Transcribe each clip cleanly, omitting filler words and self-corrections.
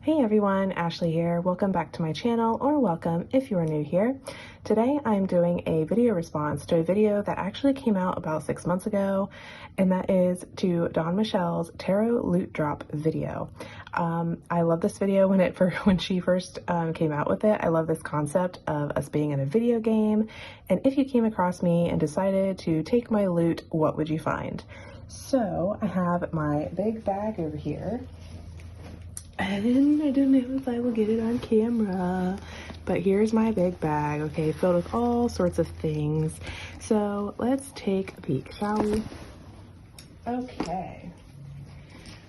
Hey everyone, Ashley here. Welcome back to my channel, or welcome if you are new here. Today I'm doing a video response to a video that actually came out about 6 months ago, and that is to Dawn Michelle's Tarot Loot Drop video. I love this video when she first came out with it. I love this concept of us being in a video game, and if you came across me and decided to take my loot, what would you find? So I have my big bag over here. And I don't know if I will get it on camera, but here's my big bag, okay, filled with all sorts of things. So let's take a peek, shall we? Okay,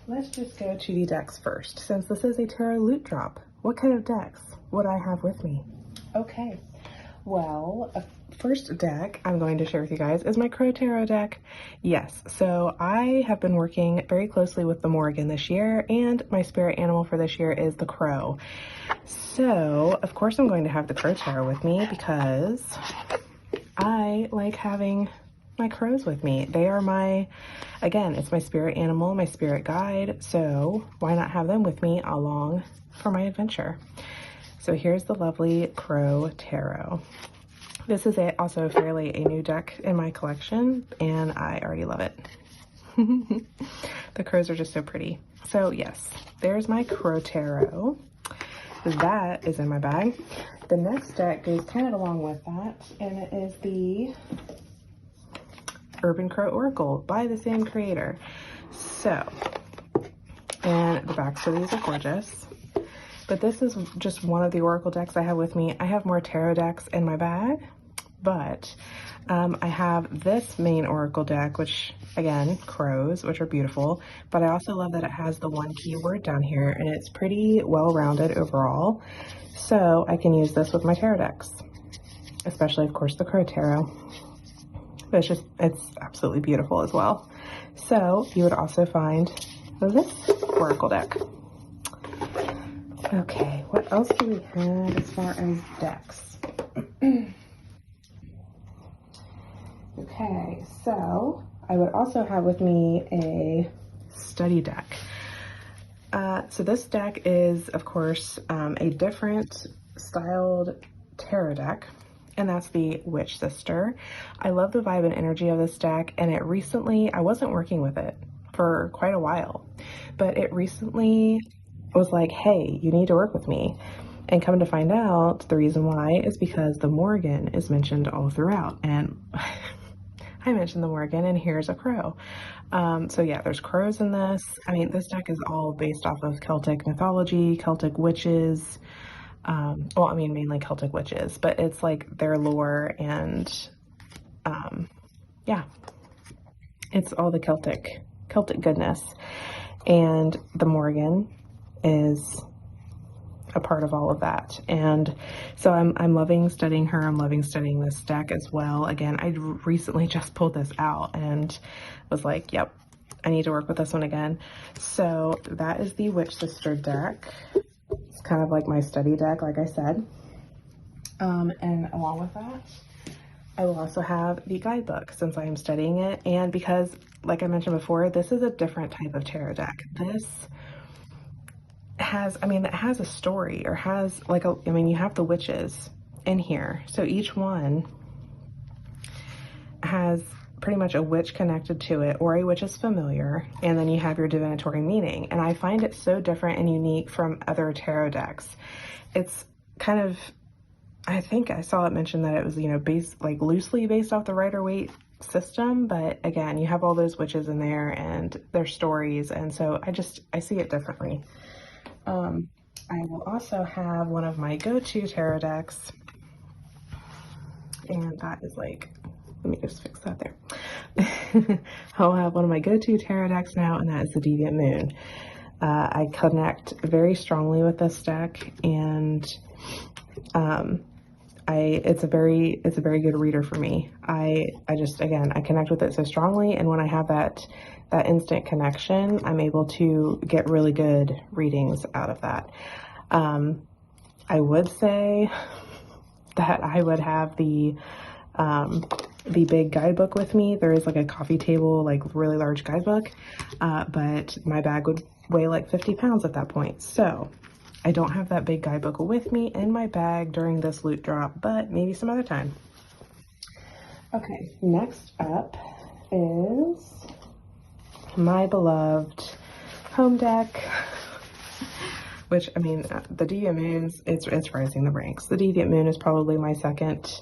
let's just go to the decks first. Since this is a tarot loot drop, what kind of decks would I have with me? Okay, well, first deck I'm going to share with you guys is my Crow Tarot deck. Yes, so I have been working very closely with the Morrigan this year, and my spirit animal for this year is the Crow. So, of course I'm going to have the Crow Tarot with me because I like having my crows with me. They are again, it's my spirit animal, my spirit guide, so why not have them with me along for my adventure? So here's the lovely Crow Tarot. This is also fairly a new deck in my collection, and I already love it. The crows are just so pretty. So yes, there's my Crow Tarot. That is in my bag. The next deck goes kind of along with that, and it is the Urban Crow Oracle by the same creator. So, and the backs of these are gorgeous. But this is just one of the Oracle decks I have with me. I have more tarot decks in my bag, but I have this main Oracle deck, which, again, crows, which are beautiful. But I also love that it has the one keyword down here, and it's pretty well-rounded overall. So I can use this with my tarot decks, especially, of course, the Crow Tarot. But it's absolutely beautiful as well. So you would also find this Oracle deck. Okay, what else do we have as far as decks? Okay, so I would also have with me a study deck. So this deck is, of course, a different styled tarot deck, and that's the Witch Sister. I love the vibe and energy of this deck, and I wasn't working with it for quite a while, but it recently was like, hey, you need to work with me. And come to find out, the reason why is because the Morrigan is mentioned all throughout, and I mentioned the Morrigan, and here's a crow. So yeah, there's crows in this. I mean, this deck is all based off of Celtic mythology, Celtic witches. Well, I mean, mainly Celtic witches, but it's like their lore, and yeah, it's all the Celtic goodness. And the Morrigan is a part of all of that, and so I'm loving studying her. I'm loving studying this deck as well. Again, I recently just pulled this out and was like, yep, I need to work with this one again. So that is the Witch Sister deck. It's kind of like my study deck, like I said, and along with that I will also have the guidebook, since I am studying it, and because, like I mentioned before, this is a different type of tarot deck. This has, it has a story, or has like you have the witches in here, so each one has pretty much a witch connected to it, or a witch is familiar, and then you have your divinatory meaning. And I find it so different and unique from other tarot decks. It's kind of, I think I saw it mentioned that it was, loosely based off the Rider-Waite system, but again, you have all those witches in there and their stories, and so I see it differently. I will also have one of my go-to tarot decks, and that is like, let me just fix that there. I'll have one of my go-to tarot decks now, and that is the Deviant Moon. I connect very strongly with this deck, and it's a very good reader for me. I connect with it so strongly, and when I have that instant connection, I'm able to get really good readings out of that. I would say that I would have the big guidebook with me. There is like a coffee table, like really large guidebook, but my bag would weigh like 50 pounds at that point. So I don't have that big guidebook with me in my bag during this loot drop, but maybe some other time. Okay, next up is my beloved home deck, which, I mean, the Deviant Moons, it's rising the ranks. The Deviant Moon is probably my second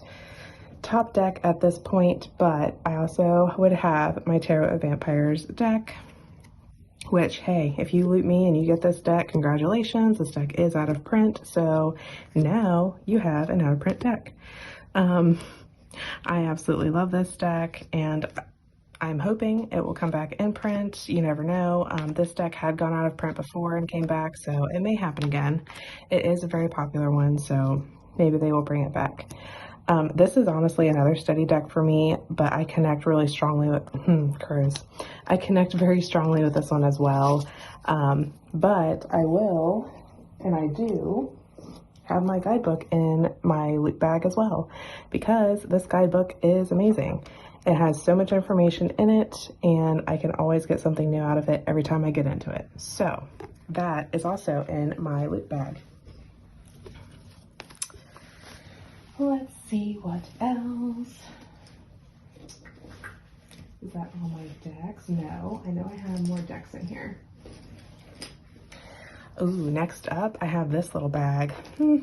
top deck at this point, but I also would have my Tarot of Vampires deck, which, hey, if you loot me and you get this deck, congratulations, this deck is out of print, so now you have an out of print deck. I absolutely love this deck, and I'm hoping it will come back in print. You never know. This deck had gone out of print before and came back, so it may happen again. It is a very popular one, so maybe they will bring it back. This is honestly another steady deck for me, but I connect really strongly with, crows. I connect very strongly with this one as well. But I will, and I do, have my guidebook in my loot bag as well, because this guidebook is amazing. It has so much information in it, and I can always get something new out of it every time I get into it. So that is also in my loot bag. Let's see what else. Is that all my decks? No, I know I have more decks in here. Ooh, next up, I have this little bag.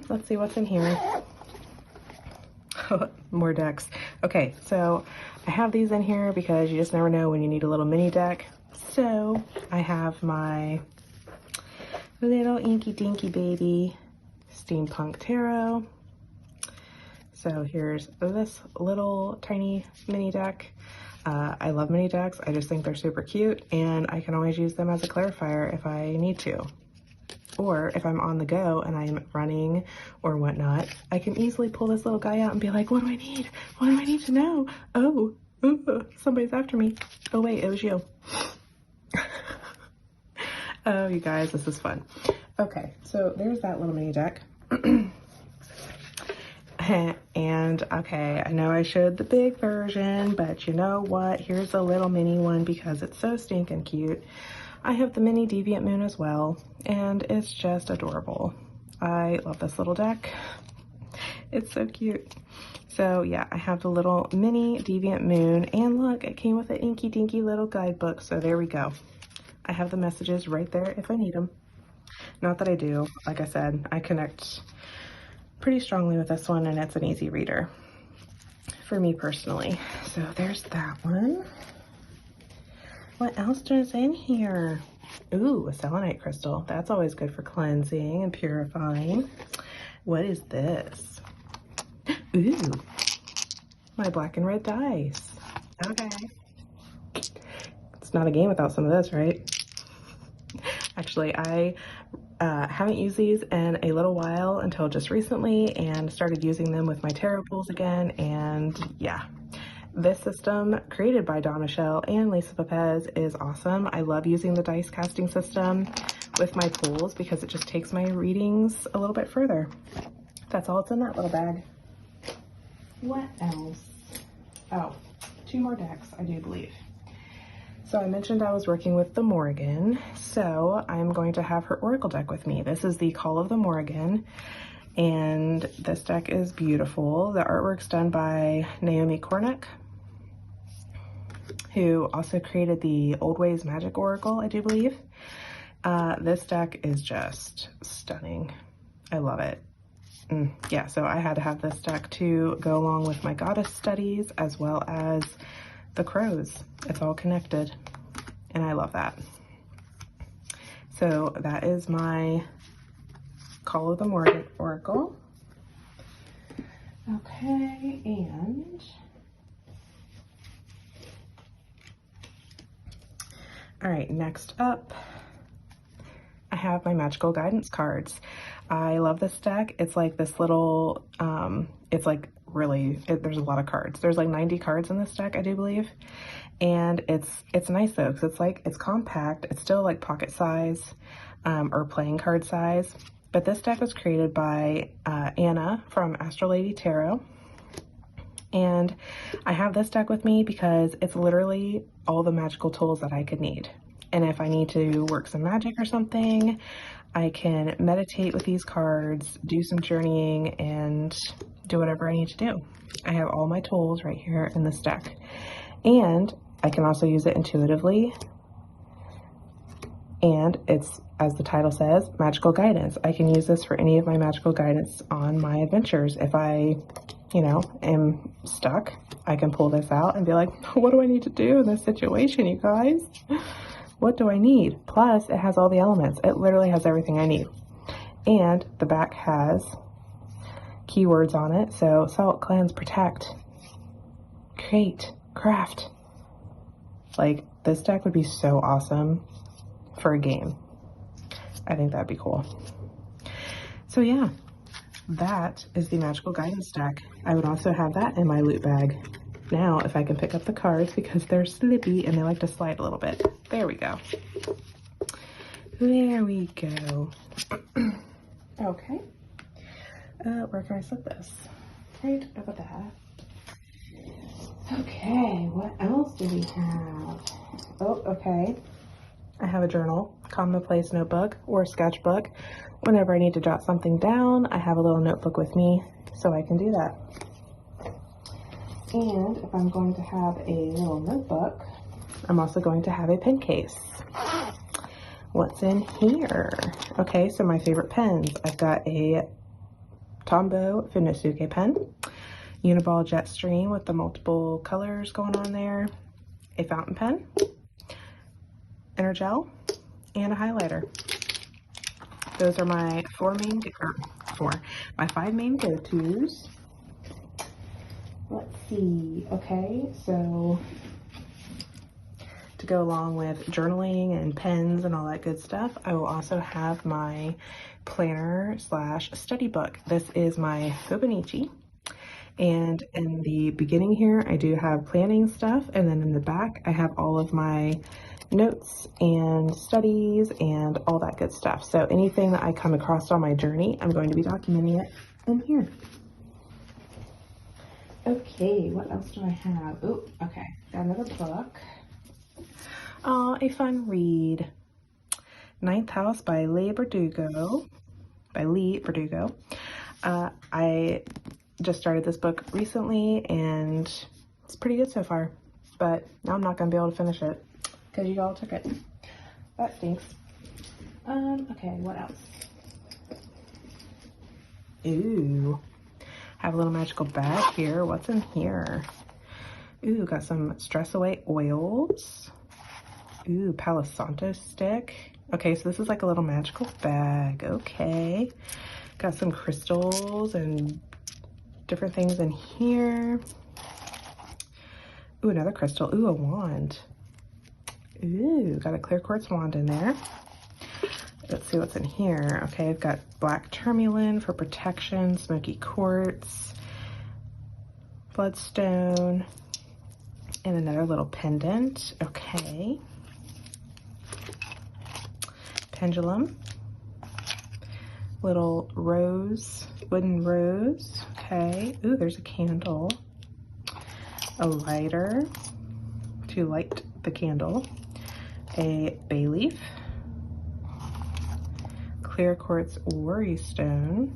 Let's see what's in here. More decks. Okay, so I have these in here because you just never know when you need a little mini deck. So I have my little inky dinky baby Steampunk Tarot. So here's this little tiny mini deck. I love mini decks. I just think they're super cute, and I can always use them as a clarifier if I need to. Or if I'm on the go and I'm running or whatnot, I can easily pull this little guy out and be like, what do I need? What do I need to know? Oh, somebody's after me. Oh wait, it was you. Oh, you guys, this is fun. Okay, so there's that little mini deck. And okay, I know I showed the big version, but you know what? Here's a little mini one because it's so stinking cute. I have the mini Deviant Moon as well, and it's just adorable. I love this little deck. It's so cute. So yeah, I have the little mini Deviant Moon, and look, it came with an inky dinky little guidebook, so there we go. I have the messages right there if I need them. Not that I do. Like I said, I connect pretty strongly with this one, and it's an easy reader for me personally. So there's that one. What else is in here? Ooh, a selenite crystal. That's always good for cleansing and purifying. What is this? Ooh, my black and red dice. Okay. It's not a game without some of this, right? Actually, I haven't used these in a little while until just recently, and started using them with my tarot pools again, and yeah. This system, created by Dawn Michelle and Lisa Pepez, is awesome. I love using the dice casting system with my pools because it just takes my readings a little bit further. That's all it's in that little bag. What else? Oh, 2 more decks, I do believe. So I mentioned I was working with the Morrigan, so I'm going to have her Oracle deck with me. This is the Call of the Morrigan, and this deck is beautiful. The artwork's done by Naomi Kornick, who also created the Old Ways Magic Oracle, I do believe. This deck is just stunning. I love it. Yeah, so I had to have this deck to go along with my goddess studies as well as the crows. It's all connected, and I love that. So that is my Call of the Morrigan Oracle. Okay, and all right, next up, I have my magical guidance cards. I love this deck. It's like this little, it's like really, there's a lot of cards. There's like 90 cards in this deck, I do believe. And it's nice though, because it's compact. It's still like pocket size, or playing card size. But this deck was created by Anna from Astro Lady Tarot. And I have this deck with me because it's literally all the magical tools that I could need. And if I need to work some magic or something, I can meditate with these cards, do some journeying, and do whatever I need to do. I have all my tools right here in this deck. And I can also use it intuitively. And it's, as the title says, magical guidance. I can use this for any of my magical guidance on my adventures. If I, am stuck, I can pull this out and be like, what do I need to do in this situation, you guys? What do I need? Plus, it has all the elements. It literally has everything I need. And the back has keywords on it. So, salt, cleanse, protect, create, craft. Like, this deck would be so awesome for a game. I think that'd be cool. So yeah, that is the magical guidance deck. I would also have that in my loot bag. Now, if I can pick up the cards because they're slippy and they like to slide a little bit. There we go. There we go. Okay. Where can I slip this? Right over there. Okay, what else do we have? Oh, okay. I have a journal, commonplace notebook, or a sketchbook. Whenever I need to jot something down, I have a little notebook with me, so I can do that. And if I'm going to have a little notebook, I'm also going to have a pen case. What's in here? Okay, so my favorite pens. I've got a Tombow Finosuke pen, Uniball Jetstream with the multiple colors going on there, a fountain pen, Energel, and a highlighter. Those are my my 5 main go-tos. Let's see. Okay, so to go along with journaling and pens and all that good stuff, I will also have my planner / study book. This is my Hobonichi. And in the beginning here, I do have planning stuff, and then in the back, I have all of my notes and studies and all that good stuff. So anything that I come across on my journey, I'm going to be documenting it in here. Okay, what else do I have? Oh, okay, got another book. A fun read. Ninth House by Leigh Bardugo. I just started this book recently and it's pretty good so far, but now I'm not going to be able to finish it because you all took it. That stinks. Okay, what else? Ooh, have a little magical bag here. What's in here? Ooh, got some Stress Away oils. Ooh, Palo Santo stick. Okay, so this is like a little magical bag. Okay, got some crystals and different things in here. Ooh, another crystal. Ooh, a wand. Ooh, got a clear quartz wand in there. Let's see what's in here. Okay, I've got black tourmaline for protection, smoky quartz, bloodstone, and another little pendant. Okay. Pendulum. Little rose, wooden rose. Okay. Ooh, there's a candle. A lighter to light the candle. A bay leaf. Clear quartz worry stone.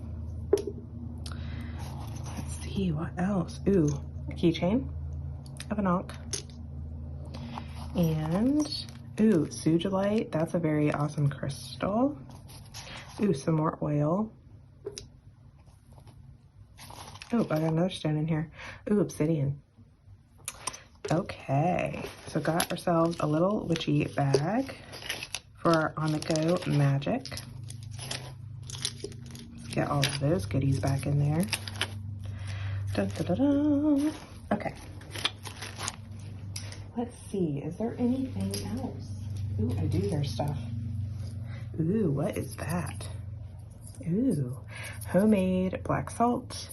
Let's see, what else? Ooh, a keychain of an ankh. And, ooh, sugilite. That's a very awesome crystal. Ooh, some more oil. Oh, I got another stone in here. Ooh, obsidian. Okay, so got ourselves a little witchy bag for our on-the-go magic. Let's get all of those goodies back in there. Dun, dun, dun, dun. Okay. Let's see, is there anything else? Ooh, I do hear stuff. Ooh, what is that? Ooh, homemade black salt.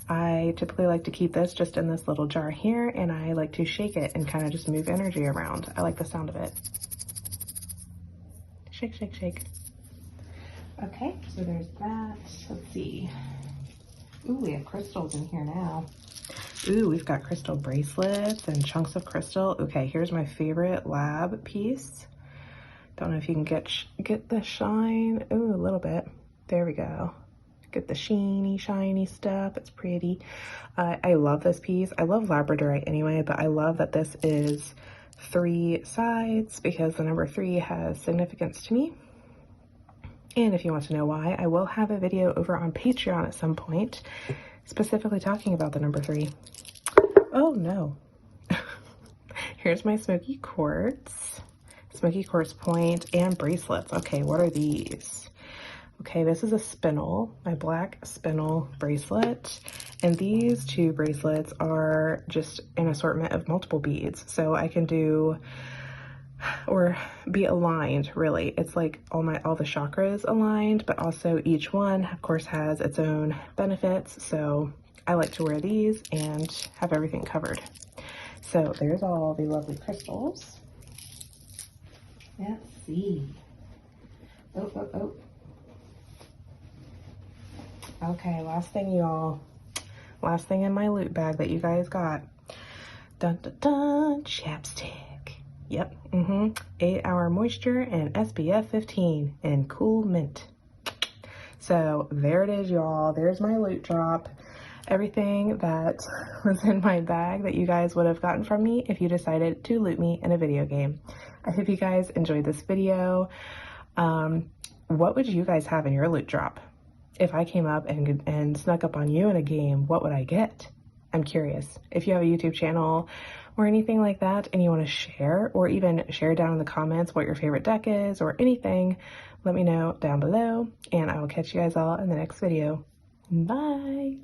I typically like to keep this just in this little jar here, and I like to shake it and kind of just move energy around. I like the sound of it. Shake, shake, shake. Okay, so there's that. Let's see. Ooh, we have crystals in here now. Ooh, we've got crystal bracelets and chunks of crystal. Okay, here's my favorite lab piece. Don't know if you can get the shine. Ooh, a little bit. There we go. Get the shiny stuff. It's pretty. I love this piece. I love labradorite anyway, but I love that this is 3 sides because the number 3 has significance to me. And if you want to know why, I will have a video over on Patreon at some point, specifically talking about the number 3. Oh no. Here's my smoky quartz point and bracelets. Okay, what are these? Okay, this is a spinel, my black spinel bracelet. And these 2 bracelets are just an assortment of multiple beads. So I can do, or be aligned, really. It's like all the chakras aligned, but also each one, of course, has its own benefits. So I like to wear these and have everything covered. So there's all the lovely crystals. Let's see. Oh. Okay, last thing, y'all. Last thing in my loot bag that you guys got. Dun dun dun, chapstick. Yep, 8-hour moisture and SPF 15 and cool mint. So there it is, y'all. There's my loot drop. Everything that was in my bag that you guys would have gotten from me if you decided to loot me in a video game. I hope you guys enjoyed this video. What would you guys have in your loot drop? If I came up and snuck up on you in a game, what would I get? I'm curious. If you have a YouTube channel or anything like that and you want to share, or even share down in the comments what your favorite deck is or anything, let me know down below, and I will catch you guys all in the next video. Bye!